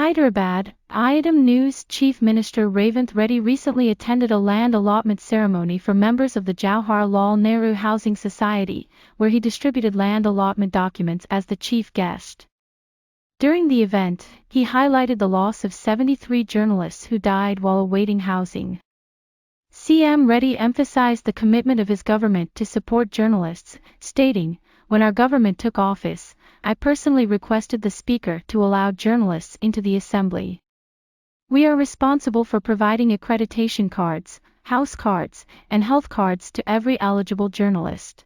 Hyderabad, IITM News Chief Minister Revanth Reddy recently attended a land allotment ceremony for members of the Jawaharlal Nehru Housing Society, where he distributed land allotment documents as the chief guest. During the event, he highlighted the loss of 73 journalists who died while awaiting housing. CM Reddy emphasized the commitment of his government to support journalists, stating, "When our government took office, I personally requested the Speaker to allow journalists into the Assembly. We are responsible for providing accreditation cards, house cards, and health cards to every eligible journalist."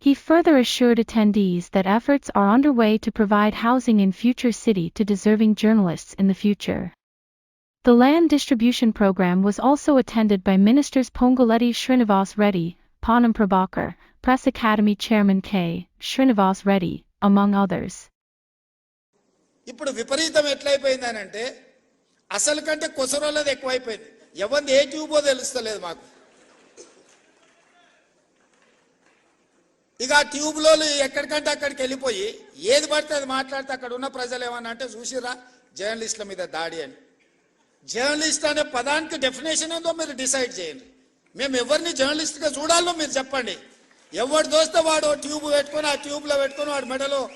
He further assured attendees that efforts are underway to provide housing in future city to deserving journalists in the future. The land distribution program was also attended by Ministers Ponguletti Srinivas Reddy, Ponnam Prabhakar, Press Academy Chairman K. Srinivas Reddy, among others. ఇప్పుడు విపరీతం ఎట్లయిపోయిందనంటే అసలు కంటే కొసరోలది ఎక్కువైపోయింది. ఎవరిది ఏ tubo తెలుస్తలేదు మాకు. ఇక ట్యూబ్లో ఎక్కడికంటే అక్కడికి వెళ్ళిపోయి ఏది పడితే అది మాట్లాడితే అక్కడ ఉన్న ప్రజలు ఏమన్నా అంటే చూసిరా జర్నలిస్టుల మీద దాడి అని. జర్నలిస్ట్ అనే పదానికి డెఫినేషన్ ఏందో మీరు డిసైడ్ చేయండి. మేము ఎవరిని జర్నలిస్ట్గా చూడాలో మీరు చెప్పండి. ఎవరు దోస్తే వాడు ట్యూబ్ పెట్టుకొని ఆ ట్యూబ్లో పెట్టుకొని వాడు మెడలో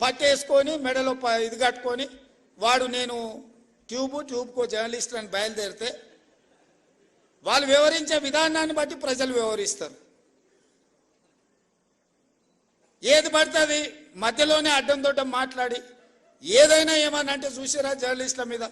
పట్టేసుకొని మెడలో ఇది కట్టుకొని వాడు నేను ట్యూబ్కో జర్నలిస్ట్ అని బయలుదేరితే వాళ్ళు వివరించే విధానాన్ని బట్టి ప్రజలు వివరిస్తారు. ఏది పడుతుంది మధ్యలోనే అడ్డం దొడ్డం మాట్లాడి ఏదైనా ఏమన్నా అంటే చూసిరా జర్నలిస్టుల మీద